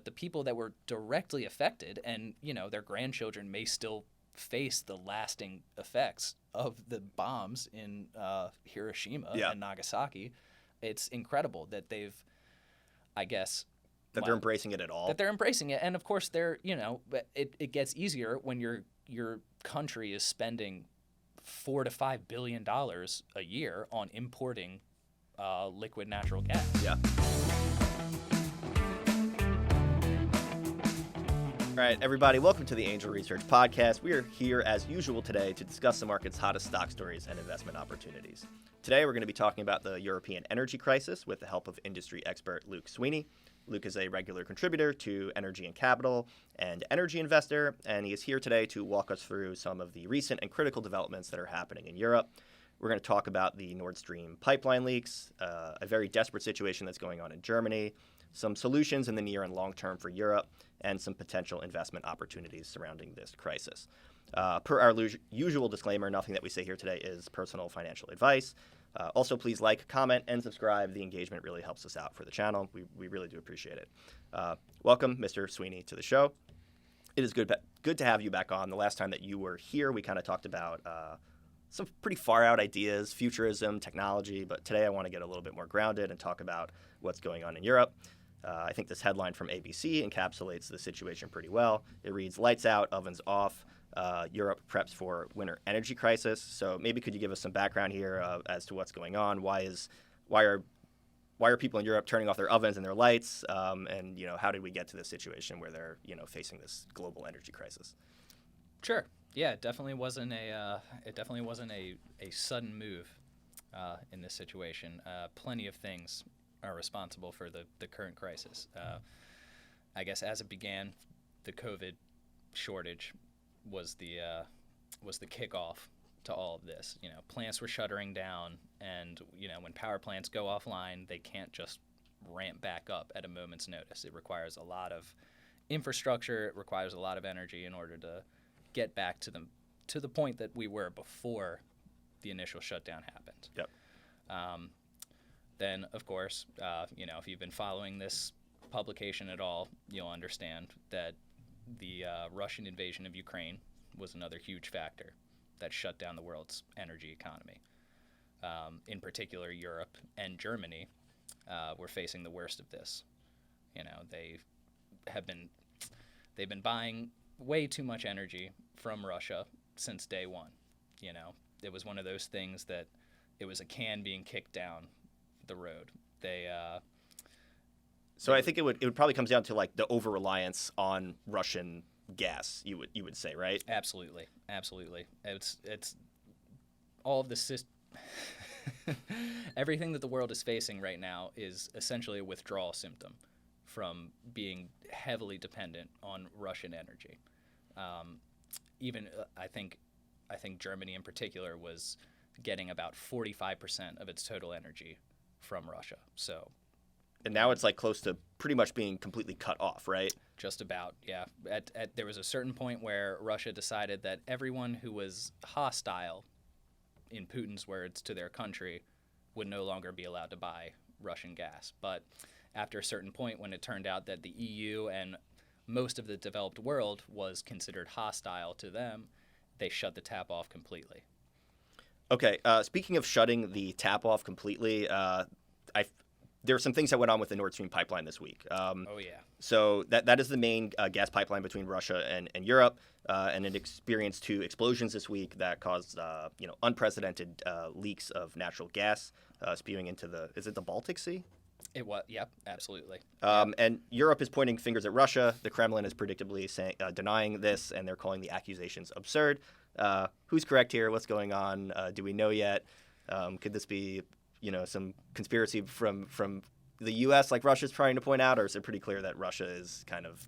but the people that were directly affected, and their grandchildren may still face the lasting effects of the bombs in Hiroshima and Nagasaki. It's incredible that they've, I guess, they're embracing it at all. That they're embracing it, and of course they're, it gets easier when your country is spending $4 to $5 billion a year on importing liquid natural gas. Yeah. All right, everybody, welcome to the Angel Research Podcast. We are here, as usual today, to discuss the market's hottest stock stories and investment opportunities. Today, we're going to be talking about the European energy crisis with the help of industry expert Luke Sweeney. Luke is a regular contributor to Energy and Capital and Energy Investor, and he is here today to walk us through some of the recent and critical developments that are happening in Europe. We're going to talk about the Nord Stream pipeline leaks, a very desperate situation that's going on in Germany, some solutions in the near and long term for Europe, and some potential investment opportunities surrounding this crisis. Per our usual disclaimer, nothing that we say here today is personal financial advice. Also, please like, comment, and subscribe. The engagement really helps us out for the channel. We really do appreciate it. Welcome, Mr. Sweeney, to the show. It is good to have you back on. The last time that you were here, we kind of talked about some pretty far-out ideas, futurism, technology, but today I want to get a little bit more grounded and talk about what's going on in Europe. I think this headline from ABC encapsulates the situation pretty well. It reads, "Lights out, ovens off. Europe preps for winter energy crisis." So maybe could you give us some background here as to what's going on? Why are people in Europe turning off their ovens and their lights? And how did we get to this situation where they're facing this global energy crisis? Sure. Yeah, it definitely wasn't a sudden move in this situation. Plenty of things are responsible for the current crisis. I guess as it began, the COVID shortage was the kickoff to all of this. Plants were shuttering down, and when power plants go offline, they can't just ramp back up at a moment's notice. It requires a lot of infrastructure. It requires a lot of energy in order to get back to the point that we were before the initial shutdown happened. Yep. Then, of course, if you've been following this publication at all, you'll understand that the Russian invasion of Ukraine was another huge factor that shut down the world's energy economy. In particular, Europe and Germany were facing the worst of this. They've been buying way too much energy from Russia since day one. It was one of those things that it was a can being kicked down the road. So I think it would probably comes down to like the over reliance on Russian gas. You would say, right? Absolutely. It's all of the everything that the world is facing right now is essentially a withdrawal symptom from being heavily dependent on Russian energy. Even I think Germany in particular was getting about 45% of its total energy from Russia. And now it's like close to pretty much being completely cut off, right? Just about, yeah. There was a certain point where Russia decided that everyone who was hostile, in Putin's words, to their country would no longer be allowed to buy Russian gas. But after a certain point, when it turned out that the EU and most of the developed world was considered hostile to them, they shut the tap off completely. Okay, speaking of shutting the tap off completely, there are some things that went on with the Nord Stream pipeline this week. Oh, yeah. So that is the main gas pipeline between Russia and Europe, and it experienced 2 explosions this week that caused unprecedented leaks of natural gas spewing into is it the Baltic Sea? It was, yep, absolutely. And Europe is pointing fingers at Russia. The Kremlin is predictably denying this, and they're calling the accusations absurd. Who's correct here? What's going on? Do we know yet? Could this be, some conspiracy from the U.S. like Russia's trying to point out, or is it pretty clear that Russia is kind of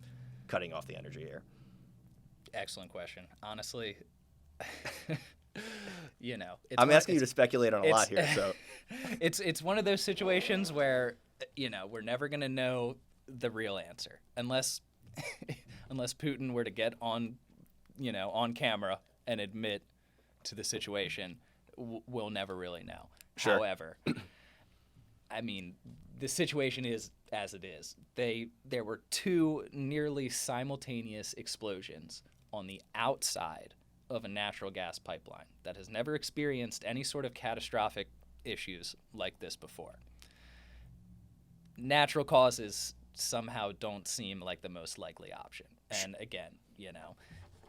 cutting off the energy here? Excellent question. Honestly, I'm asking you to speculate on a lot here. So it's one of those situations where we're never going to know the real answer unless Putin were to get on camera and admit to the situation. We'll never really know. Sure. However, I mean, the situation is as it is. There were two nearly simultaneous explosions on the outside of a natural gas pipeline that has never experienced any sort of catastrophic issues like this before. Natural causes somehow don't seem like the most likely option. And again,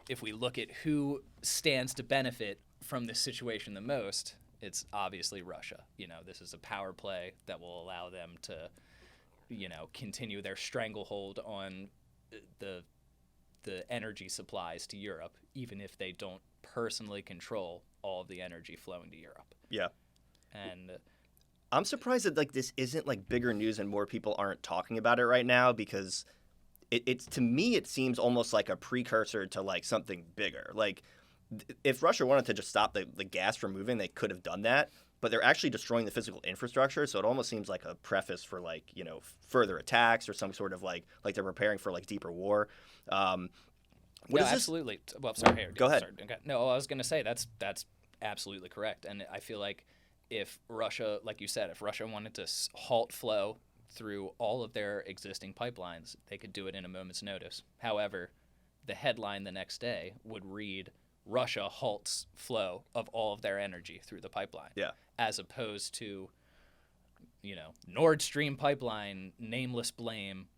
if we look at who stands to benefit from this situation the most, it's obviously Russia. This is a power play that will allow them to, continue their stranglehold on the energy supplies to Europe, even if they don't personally control all of the energy flowing to Europe. Yeah. And I'm surprised that this isn't bigger news and more people aren't talking about it right now, because it's to me it seems almost like a precursor to something bigger. If Russia wanted to just stop the gas from moving, they could have done that, but they're actually destroying the physical infrastructure, so it almost seems like a preface for further attacks or some sort of they're preparing for deeper war. What is this? Absolutely. Well, sorry. Go ahead. Sorry. Okay. No, I was going to say that's absolutely correct, and I feel like if Russia, like you said, if Russia wanted to halt flow through all of their existing pipelines, they could do it in a moment's notice. However, the headline the next day would read, Russia halts flow of all of their energy through the pipeline. Yeah. As opposed to, Nordstream pipeline, nameless blame,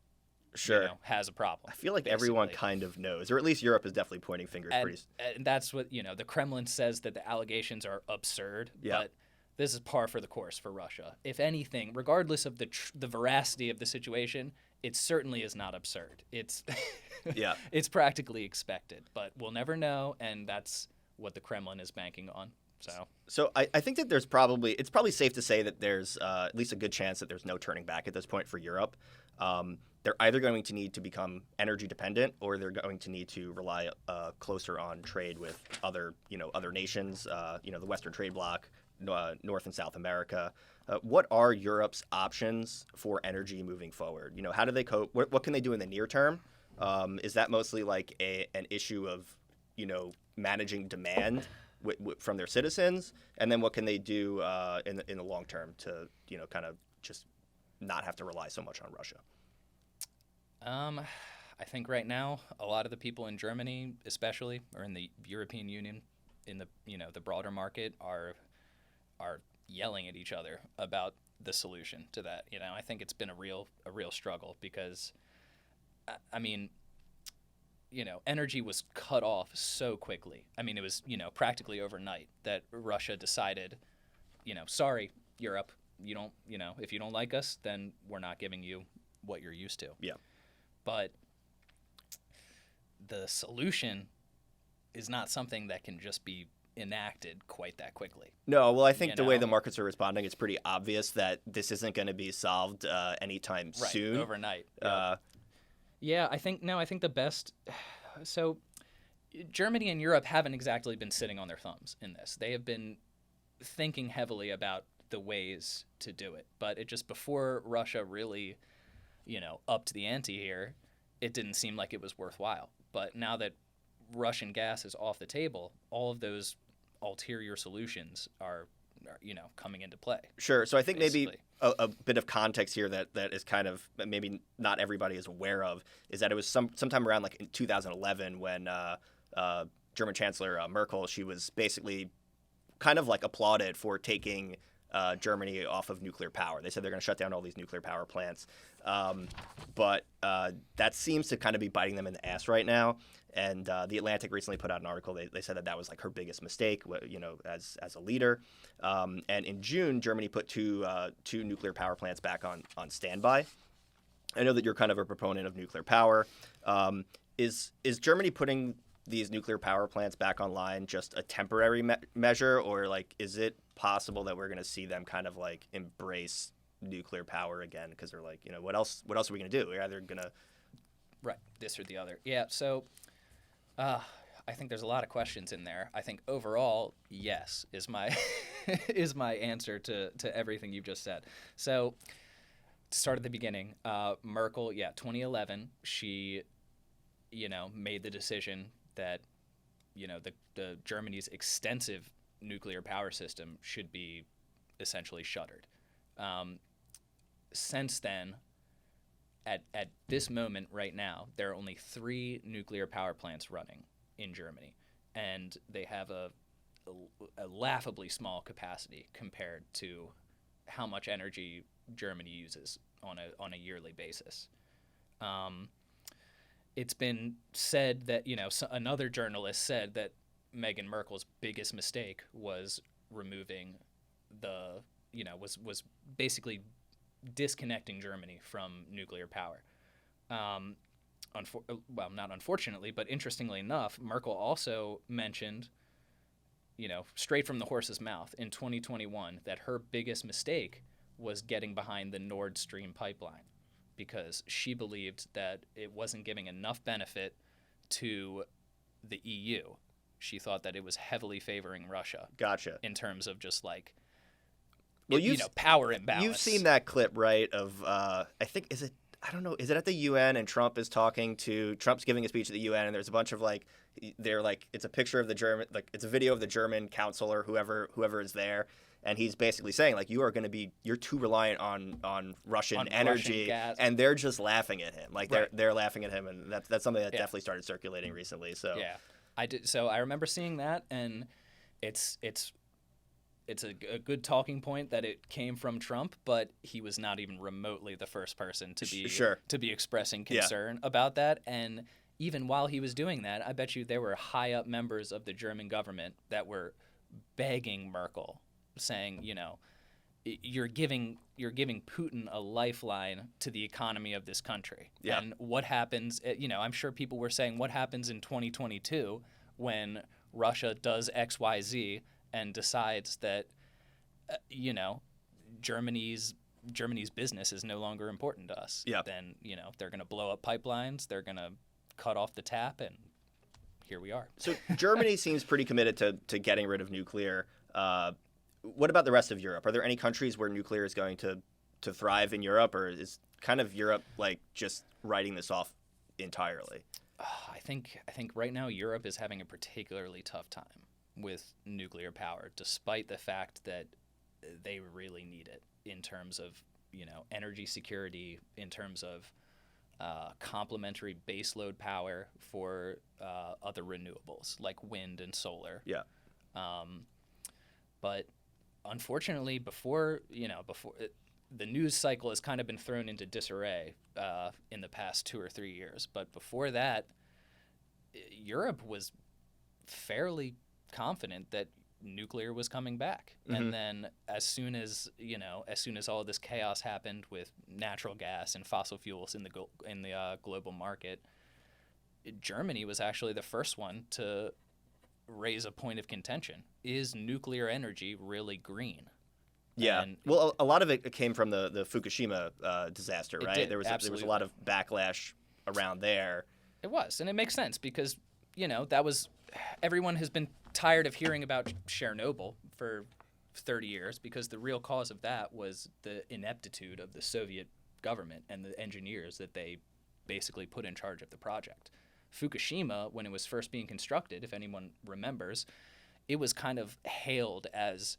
Sure. has a problem. I feel like basically. everyone kind of knows, or at least Europe is definitely pointing fingers. And that's what, the Kremlin says that the allegations are absurd, but this is par for the course for Russia. If anything, regardless of the veracity of the situation, it certainly is not absurd. It's it's practically expected, but we'll never know, and that's what the Kremlin is banking on. So I think that it's probably safe to say that there's at least a good chance that there's no turning back at this point for Europe. They're either going to need to become energy dependent, or they're going to need to rely closer on trade with other nations, the Western trade bloc, North and South America. What are Europe's options for energy moving forward? How do they cope? What can they do in the near term? Is that mostly an issue of managing demand from their citizens, and then what can they do in the long term to kind of just not have to rely so much on Russia? I think right now a lot of the people in Germany, especially, or in the European Union, in the the broader market, are yelling at each other about the solution to that. I think it's been a real struggle, because I mean, energy was cut off so quickly. I mean, it was practically overnight that Russia decided, sorry, Europe, you don't if you don't like us, then we're not giving you what you're used to. Yeah. But the solution is not something that can just be enacted quite that quickly. No, well, I think the way the markets are responding, it's pretty obvious that this isn't going to be solved anytime soon. Overnight. I think the best. So, Germany and Europe haven't exactly been sitting on their thumbs in this. They have been thinking heavily about the ways to do it, but it just, before Russia really, upped the ante here, it didn't seem like it was worthwhile. But now that Russian gas is off the table, all of those ulterior solutions are coming into play. Sure. So I think maybe a bit of context here that is kind of maybe not everybody is aware of is that it was sometime around in 2011 when German Chancellor Merkel, she was basically kind of applauded for taking Germany off of nuclear power. They said they're going to shut down all these nuclear power plants. But that seems to kind of be biting them in the ass right now. And The Atlantic recently put out an article. They said that was her biggest mistake, as a leader. And in June, Germany put two nuclear power plants back on standby. I know that you're kind of a proponent of nuclear power. Is Germany putting these nuclear power plants back online just a temporary measure, or is it possible that we're going to see them kind of embrace nuclear power again, because they're what else are we going to do? We're either going to this or the other. Yeah. So I think there's a lot of questions in there. I think overall, yes, is my is my answer to everything you've just said. So to start at the beginning, Merkel, 2011, she made the decision that the Germany's extensive nuclear power system should be essentially shuttered. since then, at this moment right now, there are only 3 nuclear power plants running in Germany, and they have a laughably small capacity compared to how much energy Germany uses on a yearly basis. It's been said that, another journalist said that Meghan Markle's biggest mistake was removing was basically disconnecting Germany from nuclear power. Not unfortunately, but interestingly enough, Merkel also mentioned, straight from the horse's mouth in 2021 that her biggest mistake was getting behind the Nord Stream pipeline, because she believed that it wasn't giving enough benefit to the EU. She thought that it was heavily favoring Russia. Gotcha. In terms of just like, well, power imbalance. You've seen that clip, right? Of I think is it at the UN, and Trump's giving a speech at the UN, and there's a bunch of it's a picture of the German, it's a video of the German counselor, whoever is there. And he's basically saying, you're too reliant on Russian energy, gas. And they're just laughing at him. They're laughing at him, and that's something that definitely started circulating recently. So yeah, I did. So I remember seeing that, and it's a good talking point that it came from Trump, but he was not even remotely the first person to be expressing concern about that. And even while he was doing that, I bet you there were high up members of the German government that were begging Merkel, saying, you're giving Putin a lifeline to the economy of this country. Yeah. And what happens, I'm sure people were saying, what happens in 2022 when Russia does XYZ and decides that, Germany's business is no longer important to us. Yeah. Then, they're going to blow up pipelines, they're going to cut off the tap, and here we are. So Germany seems pretty committed to getting rid of nuclear. What about the rest of Europe? Are there any countries where nuclear is going to thrive in Europe, or is kind of Europe just writing this off entirely? I think right now Europe is having a particularly tough time with nuclear power, despite the fact that they really need it in terms of energy security, in terms of complementary baseload power for other renewables like wind and solar. Yeah. But unfortunately, before the news cycle has kind of been thrown into disarray in the past 2 or 3 years. But before that, Europe was fairly confident that nuclear was coming back. Mm-hmm. And then as soon as all this chaos happened with natural gas and fossil fuels in the global market, Germany was actually the first one to raise a point of contention. Is nuclear energy really green? Yeah. Well, a lot of it came from the Fukushima disaster, right? There was a lot of backlash around there. It was, and it makes sense because, that was, everyone has been tired of hearing about Chernobyl for 30 years because the real cause of that was the ineptitude of the Soviet government and the engineers that they basically put in charge of the project. Fukushima, when it was first being constructed, if anyone remembers, it was kind of hailed as,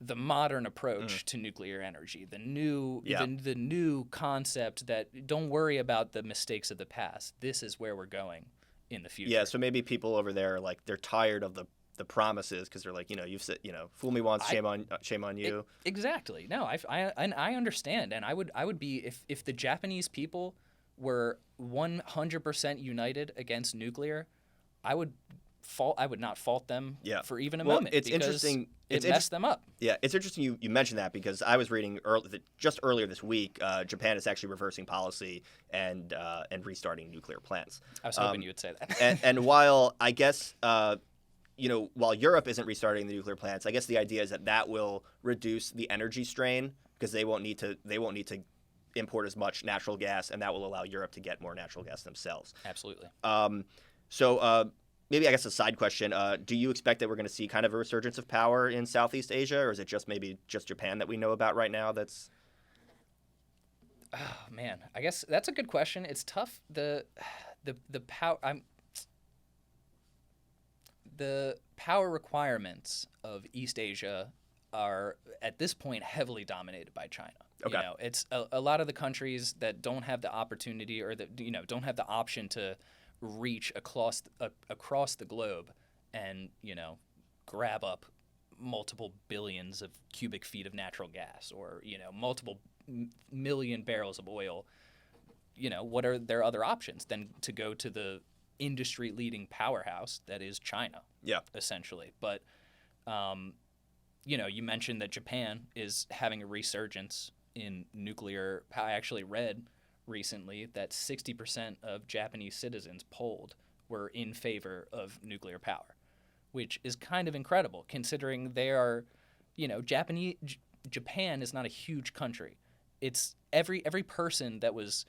the modern approach to nuclear energy, the new concept that don't worry about the mistakes of the past. This is where we're going in the future. Yeah, so maybe people over there they're tired of the promises because they're you've said, fool me once, shame on you. Exactly. No, I understand, and I would be if the Japanese people were 100% united against nuclear, I would not fault them for even a moment. It's because interesting. It messed them up. Yeah, it's interesting you mentioned that because I was reading just earlier this week, Japan is actually reversing policy and restarting nuclear plants. I was hoping you would say that. and while I guess while Europe isn't restarting the nuclear plants, I guess the idea is that will reduce the energy strain because they won't need to import as much natural gas, and that will allow Europe to get more natural gas themselves. Absolutely. So maybe I guess a side question: do you expect that we're going to see kind of a resurgence of power in Southeast Asia, or is it just Japan that we know about right now? That's oh man, I guess that's a good question. It's tough. The power requirements of East Asia are at this point heavily dominated by China. Okay. You know, it's a lot of the countries that don't have the opportunity or that don't have the option to reach across the globe and grab up multiple billions of cubic feet of natural gas or multiple million barrels of oil. What are their other options than to go to the industry leading powerhouse that is China? Yeah. Essentially. But you mentioned that Japan is having a resurgence in nuclear power. I actually read recently that 60% of Japanese citizens polled were in favor of nuclear power, which is kind of incredible considering they are, Japan is not a huge country. It's every person that was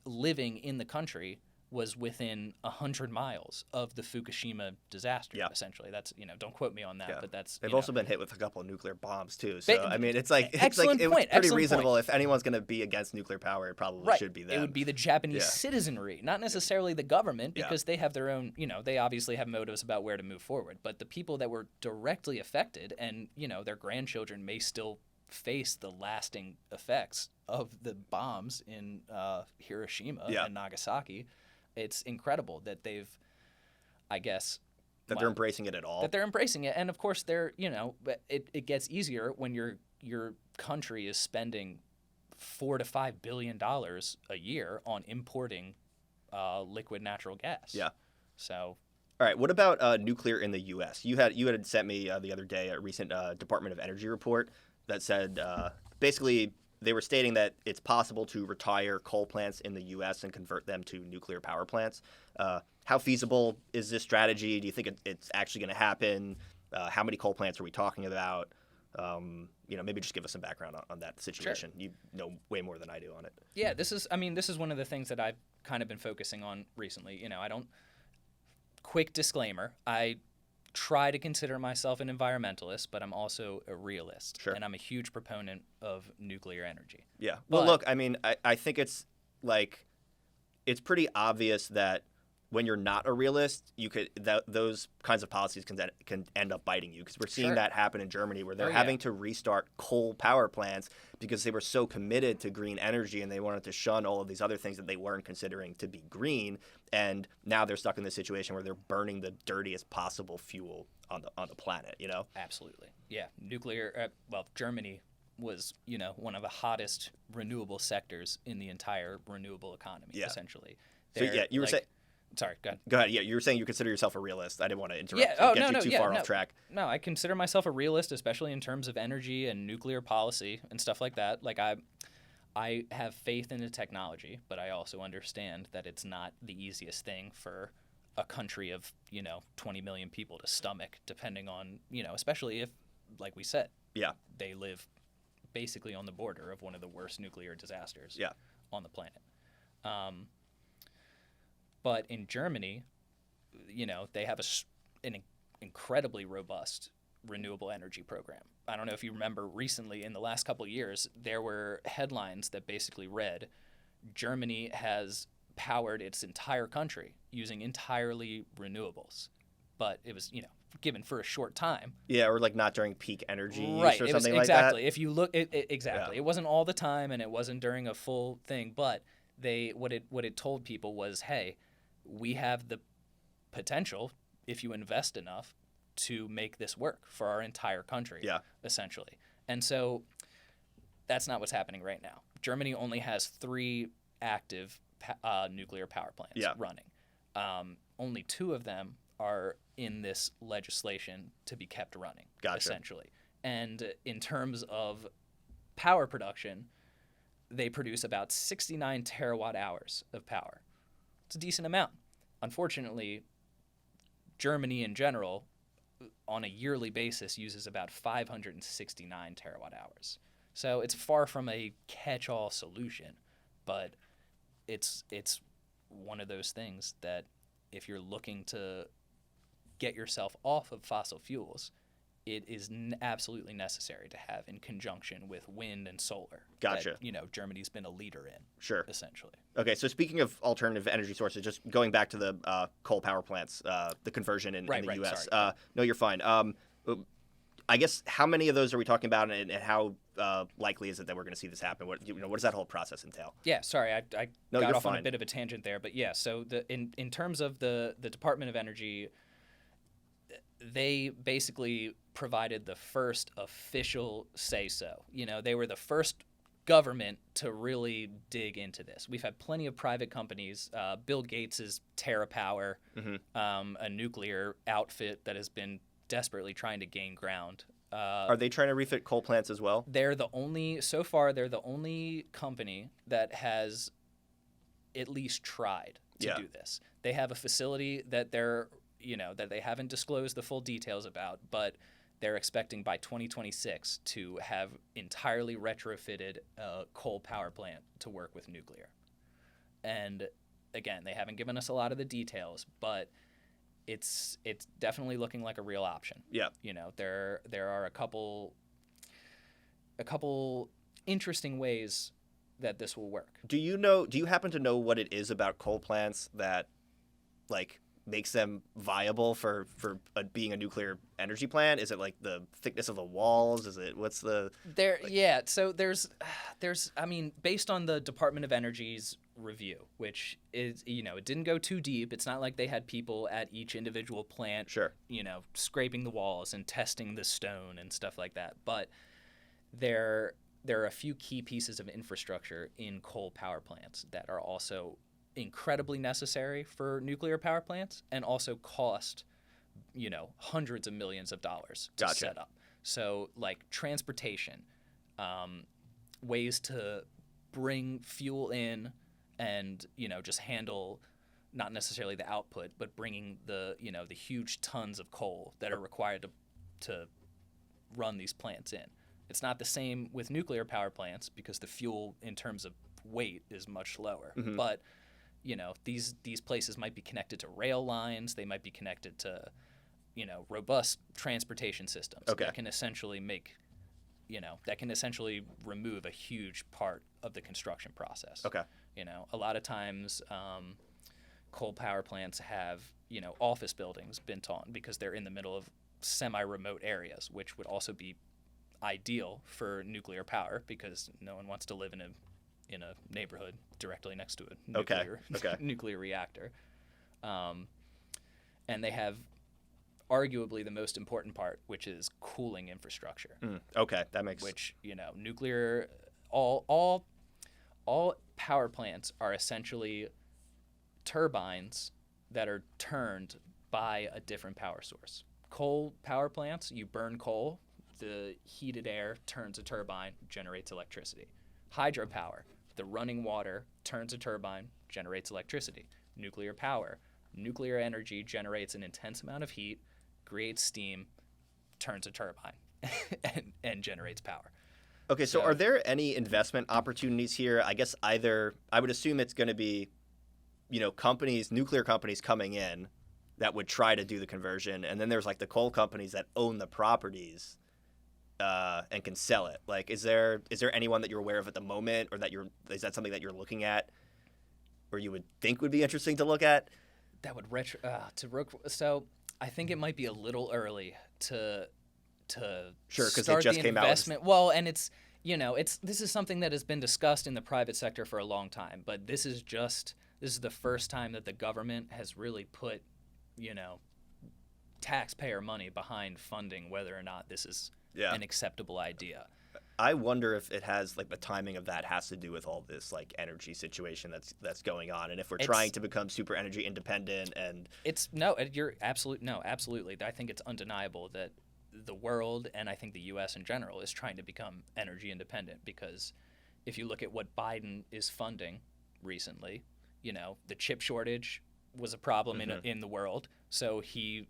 living in the country was within 100 miles of the Fukushima disaster. Yeah. Essentially, that's don't quote me on that, Yeah. but that's They've also been hit with a couple of nuclear bombs too. So I mean, it's like excellent it was point, pretty excellent reasonable. point. If anyone's going to be against nuclear power, it probably right. should be them. It would be the Japanese Yeah. citizenry, not necessarily the government, because Yeah. they have their own. They obviously have motives about where to move forward. But the people that were directly affected, and their grandchildren may still face the lasting effects of the bombs in Hiroshima Yeah. and Nagasaki. It's incredible that they've, I guess, that they're embracing it at all. that they're embracing it. And of course, it gets easier when your country is spending $4 to $5 billion a year on importing liquid natural gas. Yeah. So. All right. What about nuclear in the U.S.? You had sent me the other day a recent Department of Energy report that said basically they were stating that it's possible to retire coal plants in the U.S. and convert them to nuclear power plants. How feasible is this strategy? Do you think it's actually going to happen? How many coal plants are we talking about? Maybe just give us some background on that situation. Sure. You know way more than I do on it. Yeah, this is one of the things that I've kind of been focusing on recently. Quick disclaimer, I try to consider myself an environmentalist, but I'm also a realist. Sure. And I'm a huge proponent of nuclear energy. Yeah. Well, look, I think it's pretty obvious that when you're not a realist, those kinds of policies can end up biting you, because we're seeing Sure. that happen in Germany, where they're having to restart coal power plants because they were so committed to green energy and they wanted to shun all of these other things that they weren't considering to be green, and now they're stuck in this situation where they're burning the dirtiest possible fuel on the planet. Absolutely. Yeah. Nuclear. Germany was one of the hottest renewable sectors in the entire renewable economy. Yeah. Essentially. So you were saying. Sorry, go ahead. Go ahead. Yeah, you were saying you consider yourself a realist. I didn't want to interrupt. Yeah. Get you too far off track. No, I consider myself a realist, especially in terms of energy and nuclear policy and stuff like that. Like I have faith in the technology, but I also understand that it's not the easiest thing for a country of 20 million people to stomach, depending on especially if, like we said, they live basically on the border of one of the worst nuclear disasters on the planet. But in Germany, they have an incredibly robust renewable energy program. I don't know if you remember recently, in the last couple of years, there were headlines that basically read, Germany has powered its entire country using entirely renewables. But it was, given for a short time. Yeah, or like not during peak energy right. use or something like exactly. that. If you look, exactly. Yeah. It wasn't all the time, and it wasn't during a full thing. But what it told people was, hey, we have the potential, if you invest enough, to make this work for our entire country, essentially. And so that's not what's happening right now. Germany only has 3 active nuclear power plants running. Only 2 of them are in this legislation to be kept running, essentially. And in terms of power production, they produce about 69 terawatt hours of power. It's a decent amount. Unfortunately, Germany in general, on a yearly basis, uses about 569 terawatt hours. So it's far from a catch-all solution, but it's one of those things that if you're looking to get yourself off of fossil fuels, it is absolutely necessary to have in conjunction with wind and solar. Gotcha. That, Germany's been a leader in. Sure. Essentially. Okay, so speaking of alternative energy sources, just going back to the coal power plants, the conversion in the U.S. Sorry. No, you're fine. I guess how many of those are we talking about, and how likely is it that we're going to see this happen? What does that whole process entail? Yeah, sorry, I No, got you're off on a fine. bit of a tangent there, but yeah. So in terms of the Department of Energy, they basically provided the first official say-so. They were the first government to really dig into this. We've had plenty of private companies. Bill Gates's TerraPower, a nuclear outfit that has been desperately trying to gain ground. Are they trying to refit coal plants as well? So far, they're the only company that has at least tried to do this. They have a facility that that they haven't disclosed the full details about, but they're expecting by 2026 to have entirely retrofitted a coal power plant to work with nuclear. And again, they haven't given us a lot of the details, but it's definitely looking like a real option. Yeah. There are a couple interesting ways that this will work. Do you happen to know what it is about coal plants that makes them viable for being a nuclear energy plant? Is it like the thickness of the walls? Is it what's the Yeah, so there's based on the Department of Energy's review, which is it didn't go too deep. It's not like they had people at each individual plant scraping the walls and testing the stone and stuff like that. But there are a few key pieces of infrastructure in coal power plants that are also incredibly necessary for nuclear power plants and also cost, hundreds of millions of dollars to set up. So like transportation, ways to bring fuel in and, just handle not necessarily the output, but bringing the huge tons of coal that are required to run these plants in. It's not the same with nuclear power plants because the fuel in terms of weight is much lower. Mm-hmm. But these places might be connected to rail lines. They might be connected to, robust transportation systems that can essentially remove a huge part of the construction process. Okay. A lot of times coal power plants have, office buildings built on because they're in the middle of semi-remote areas, which would also be ideal for nuclear power because no one wants to live in a neighborhood directly next to a nuclear reactor. And they have arguably the most important part, which is cooling infrastructure. That makes... Which, nuclear, all power plants are essentially turbines that are turned by a different power source. Coal power plants, you burn coal, the heated air turns a turbine, generates electricity. Hydropower, the running water turns a turbine, generates electricity. Nuclear power, nuclear energy generates an intense amount of heat, creates steam, turns a turbine, and generates power. Okay, so are there any investment opportunities here? I guess I would assume it's going to be, nuclear companies coming in that would try to do the conversion, and then there's like the coal companies that own the properties and can sell it. Like, is there anyone that you're aware of at the moment, or is that something that you're looking at, or you would think would be interesting to look at? That would so I think it might be a little early to sure, because start it just the came investment. Well, and it's this is something that has been discussed in the private sector for a long time, but this is the first time that the government has really put taxpayer money behind funding whether or not this is an acceptable idea. I wonder if it has the timing of that has to do with all this energy situation that's going on, and if we're trying to become super energy independent. And absolutely. I think it's undeniable that the world, and I think the U.S. in general, is trying to become energy independent, because if you look at what Biden is funding recently, the chip shortage was a problem in the world, so he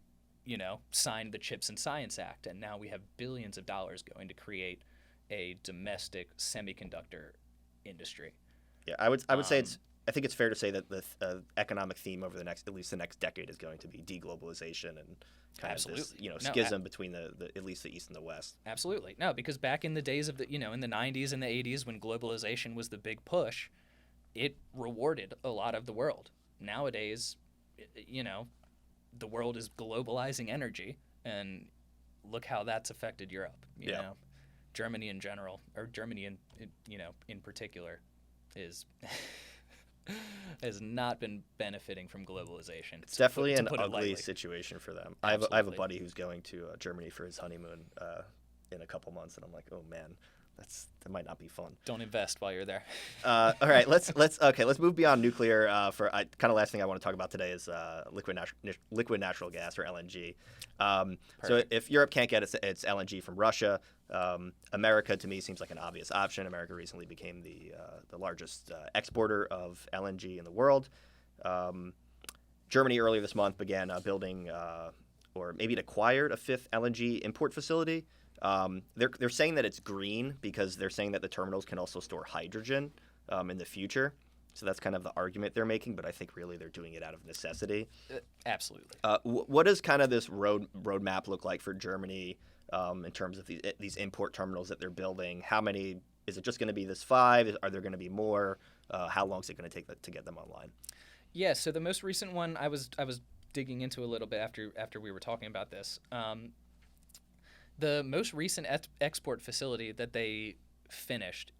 signed the Chips and Science Act, and now we have billions of dollars going to create a domestic semiconductor industry. Yeah, I would say I think it's fair to say that the economic theme over at least the next decade is going to be deglobalization and kind of this schism between at least the East and the West. Absolutely. No, because back in the days of in the 90s and the 80s when globalization was the big push, it rewarded a lot of the world. Nowadays, the world is globalizing energy, and look how that's affected Europe. You Yeah. know, Germany in general, or Germany in particular, is has not been benefiting from globalization. It's definitely to an put it ugly lightly. situation for them. I have a Absolutely. buddy who's going to Germany for his honeymoon in a couple months, and I'm like, oh man, that might not be fun. Don't invest while you're there. All right, let's move beyond nuclear. Kind of last thing I want to talk about today is liquid natural gas, or LNG. So Perfect. if Europe can't get its LNG from Russia, America to me seems like an obvious option. America recently became the largest exporter of LNG in the world. Germany earlier this month began building, or maybe it acquired, a fifth LNG import facility. They're saying that it's green because they're saying that the terminals can also store hydrogen in the future. So that's kind of the argument they're making, but I think really they're doing it out of necessity. Absolutely. What does kind of this roadmap look like for Germany in terms of these import terminals that they're building? How many? Is it just going to be this 5? Are there going to be more? How long is it going to take to get them online? Yeah. So the most recent one I was digging into a little bit after we were talking about this. The most recent export facility that they finished,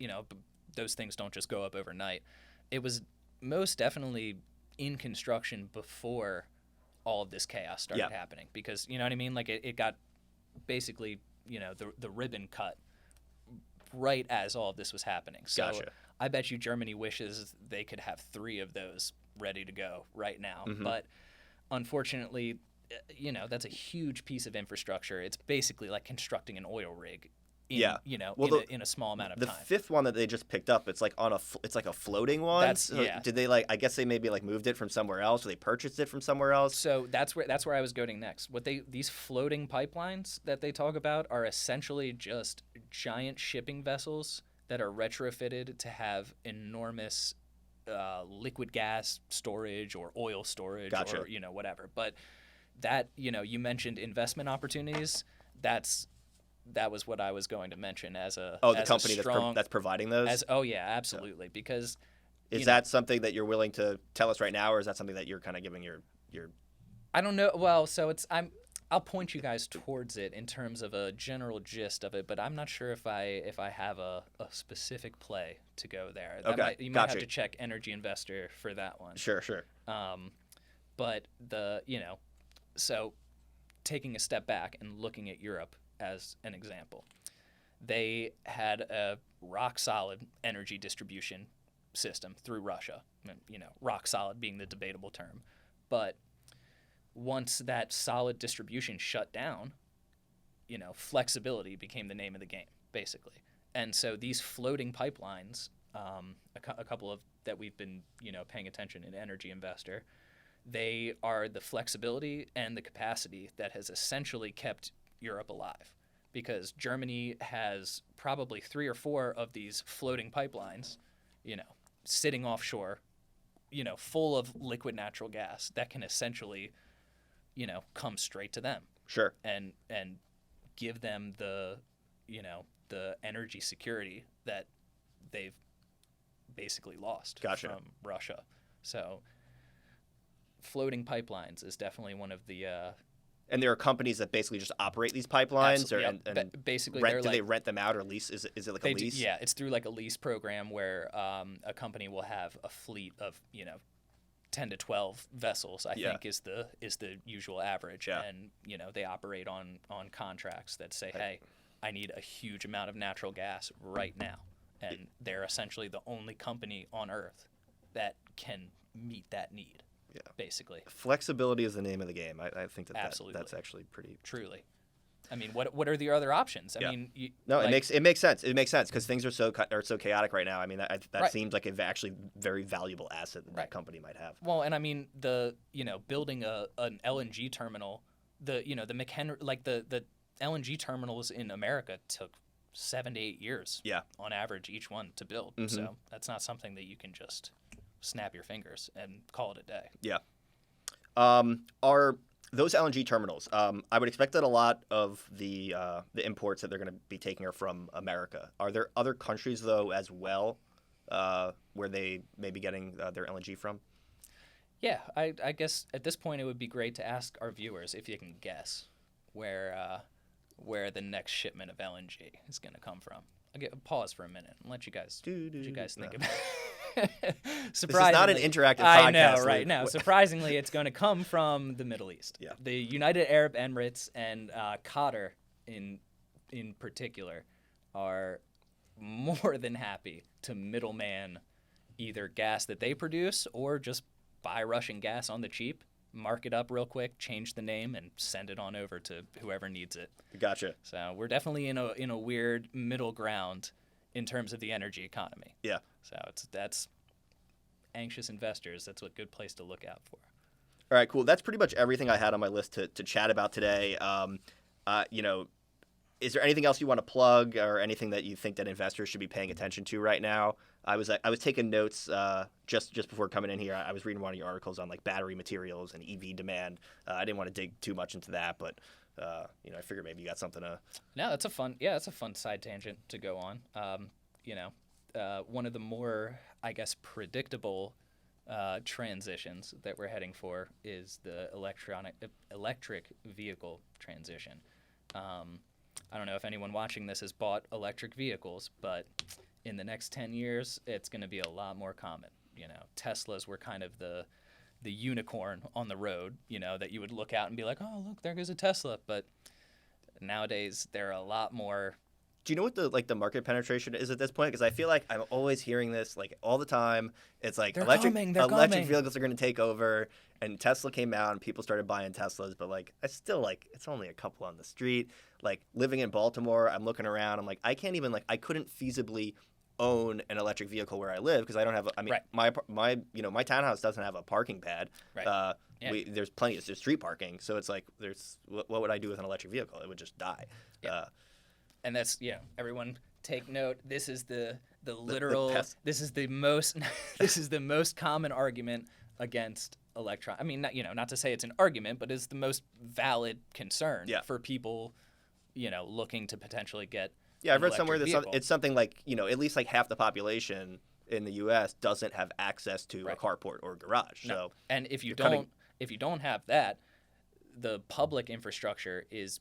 those things don't just go up overnight. It was most definitely in construction before all of this chaos started happening, because you know what I mean? Like it got basically, the ribbon cut right as all of this was happening. So Gotcha. I bet you Germany wishes they could have 3 of those ready to go right now. Mm-hmm. But unfortunately, that's a huge piece of infrastructure. It's basically like constructing an oil rig in, in a small amount of the time. The fifth one that they just picked up, it's like it's like a floating one. Did they I guess they maybe moved it from somewhere else, or they purchased it from somewhere else? So that's where I was going next. These floating pipelines that they talk about are essentially just giant shipping vessels that are retrofitted to have enormous liquid gas storage or oil storage. Gotcha. Or whatever. But that, you mentioned investment opportunities. That was what I was going to mention as a the company that's providing those. Absolutely. Because is that something that you're willing to tell us right now, or is that something that you're kind of giving your? I don't know. Well, so I'll point you guys towards it in terms of a general gist of it, but I'm not sure if I have a specific play to go there. You might have to check Energy Investor for that one. Sure. But so taking a step back and looking at Europe as an example, they had a rock solid energy distribution system through Russia. Rock solid being the debatable term, but once that solid distribution shut down, flexibility became the name of the game, basically. And so these floating pipelines, a couple of that we've been, paying attention in Energy Investor, they are the flexibility and the capacity that has essentially kept Europe alive, because Germany has probably 3 or 4 of these floating pipelines, sitting offshore, full of liquid natural gas that can essentially come straight to them. Sure. And give them the energy security that they've basically lost from Russia. So floating pipelines is definitely one of the and there are companies that basically just operate these pipelines, and basically they rent them out, or lease? Is it like a lease? It's through like a lease program where a company will have a fleet of 10 to 12 vessels, I think is the usual average. Yeah. And they operate on contracts that say, hey, I need a huge amount of natural gas right now, and they're essentially the only company on earth that can meet that need. Yeah. Basically, flexibility is the name of the game. I think that's actually pretty truly. I mean, what are the other options? I mean, it makes sense. It makes sense because things are so chaotic right now. I mean, that seems like a actually very valuable asset that company might have. Well, and I mean, building an LNG terminal, the LNG terminals in America took 7 to 8 years. On average, each one to build. Mm-hmm. So that's not something that you can just snap your fingers and call it a day. Yeah. Are those LNG terminals? I would expect that a lot of the imports that they're going to be taking are from America. Are there other countries though as well where they may be getting their LNG from? Yeah, I guess at this point it would be great to ask our viewers if you can guess where where the next shipment of LNG is going to come from. I'll pause for a minute and let you guys think about it. This is not an interactive podcast. I know, right? No, surprisingly, it's going to come from the Middle East. Yeah. The United Arab Emirates and Qatar in particular are more than happy to middleman either gas that they produce or just buy Russian gas on the cheap, mark it up real quick, change the name, and send it on over to whoever needs it. Gotcha. So we're definitely in a weird middle ground in terms of the energy economy. Yeah. So that's anxious investors. That's a good place to look out for. All right, cool. That's pretty much everything I had on my list to chat about today. Is there anything else you want to plug or anything that you think that investors should be paying attention to right now? I was taking notes just before coming in here. I was reading one of your articles on like battery materials and EV demand. I didn't want to dig too much into that, but I figured maybe you got something to. No, that's a fun side tangent to go on. One of the more, I guess, predictable transitions that we're heading for is the electric vehicle transition. I don't know if anyone watching this has bought electric vehicles, but in the next 10 years, it's going to be a lot more common. Teslas were kind of the unicorn on the road, that you would look out and be like, oh, look, there goes a Tesla. But nowadays, they're a lot more. Do you know what the market penetration is at this point? Because I feel like I'm always hearing this like all the time. It's like electric vehicles are going to take over, and Tesla came out and people started buying Teslas. But like, I still like it's only a couple on the street. Like living in Baltimore, I'm looking around. I'm like, I can't even I couldn't feasibly own an electric vehicle where I live because I don't have. My townhouse doesn't have a parking pad. Right. There's plenty of street parking, so it's like what would I do with an electric vehicle? It would just die. Yeah. And that's everyone take note. This is this is the most common argument against electron. I mean, not to say it's an argument, but it's the most valid concern for people, looking to potentially get. Yeah, I've read somewhere that it's something like at least like half the population in the U.S. doesn't have access to a carport or garage. No. So and if you don't have that, the public infrastructure is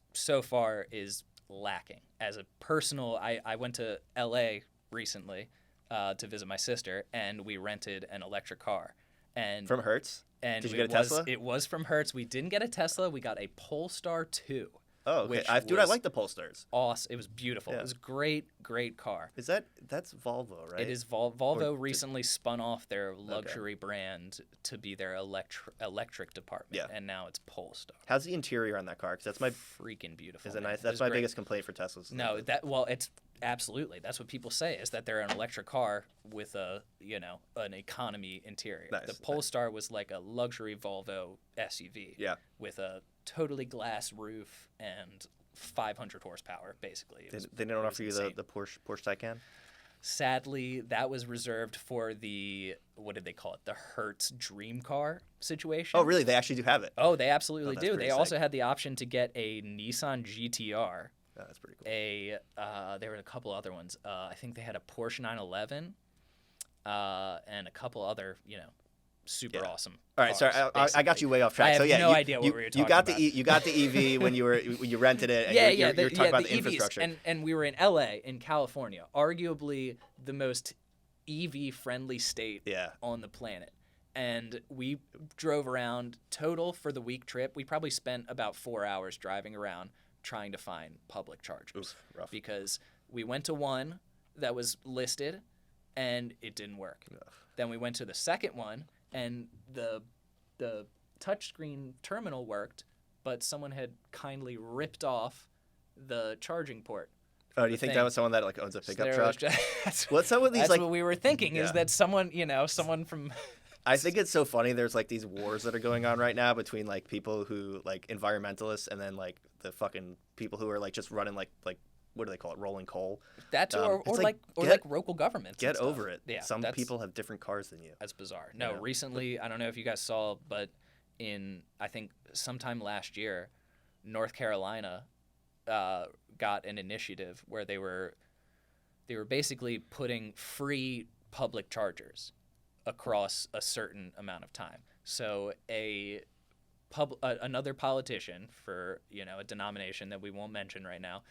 lacking. As a personal, I went to LA recently to visit my sister, and we rented an electric car. And from Hertz? And did you get a Tesla? It was from Hertz. We didn't get a Tesla. We got a Polestar 2. Oh, okay. I like the Polestars. Awesome. It was beautiful. Yeah. It was a great car. That's Volvo, right? It is Volvo recently spun off their luxury brand to be their electric department, and now it's Polestar. How's the interior on that car? Because that's my freaking beautiful. Is it nice? That's my biggest complaint for Teslas. No, it's absolutely. That's what people say is that they're an electric car with an economy interior. Nice, the Polestar was like a luxury Volvo SUV. Yeah. With a totally glass roof and 500 horsepower, basically. They didn't offer you the Porsche Taycan? Sadly, that was reserved for what did they call it? The Hertz Dream Car situation. Oh, really? They actually do have it? Oh, they absolutely do. They also had the option to get a Nissan GTR. Oh, that's pretty cool. There were a couple other ones. I think they had a Porsche 911 and a couple other, super awesome. All right, cars, sorry, I got you way off track. I have no idea what we were talking about. You got the EV when you rented it. And you're talking about the infrastructure. EVs, and we were in LA, in California, arguably the most EV-friendly state on the planet. And we drove around total for the week trip. We probably spent about 4 hours driving around trying to find public chargers. Oof, rough. Because we went to one that was listed, and it didn't work. Ugh. Then we went to the second one, and the touchscreen terminal worked, but someone had kindly ripped off the charging port. Oh, do you think that was someone that owns a pickup truck? What's up with these? That's what we were thinking. Is that someone from? I think it's so funny. There's these wars that are going on right now between people who environmentalists and then the fucking people who are just running what do they call it? Rolling coal. That's or local governments. Get over it. Yeah, some people have different cars than you. That's bizarre. No, recently, I don't know if you guys saw, but I think sometime last year, North Carolina got an initiative where they were basically putting free public chargers across a certain amount of time. So a another politician for, you know, a denomination that we won't mention right now,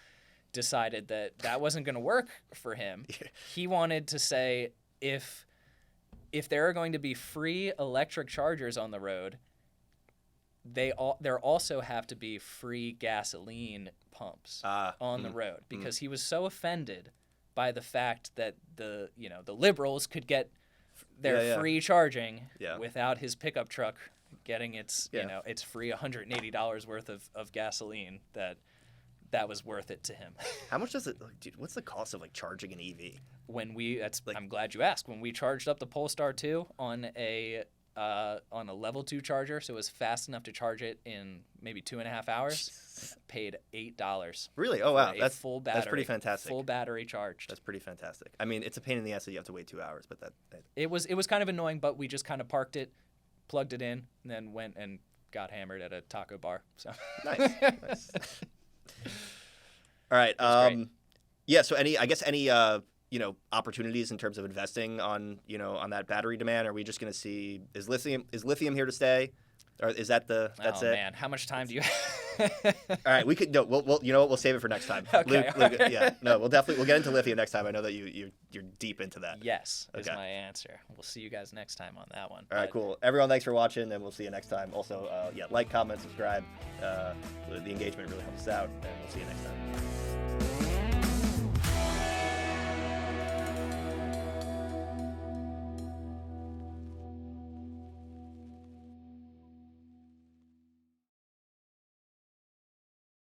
decided that wasn't going to work for him. He wanted to say if there are going to be free electric chargers on the road, there also have to be free gasoline pumps on the road, because he was so offended by the fact that the liberals could get their free charging without his pickup truck getting its its free $180 worth of gasoline, that was worth it to him. How much does it, dude, what's the cost of like charging an EV? I'm glad you asked. When we charged up the Polestar 2 on a level 2 charger, so it was fast enough to charge it in maybe 2.5 hours, paid $8. Really? Oh wow, that's full battery. That's pretty fantastic. Full battery charged. That's pretty fantastic. I mean, it's a pain in the ass that you have to wait 2 hours, but it was kind of annoying. But we just kind of parked it, plugged it in, and then went and got hammered at a taco bar. So nice. All right. Yeah. So any opportunities in terms of investing on that battery demand? Are we just going to see, is lithium here to stay? Or is that's it? Man, how much time do you have? All right, we'll save it for next time. Okay, Luke, yeah. No, we'll get into lithium next time. I know that you're deep into that. Yes, okay. Is my answer. We'll see you guys next time on that one. All right, cool. Everyone, thanks for watching, and we'll see you next time. Also, like, comment, subscribe. The engagement really helps us out, and we'll see you next time.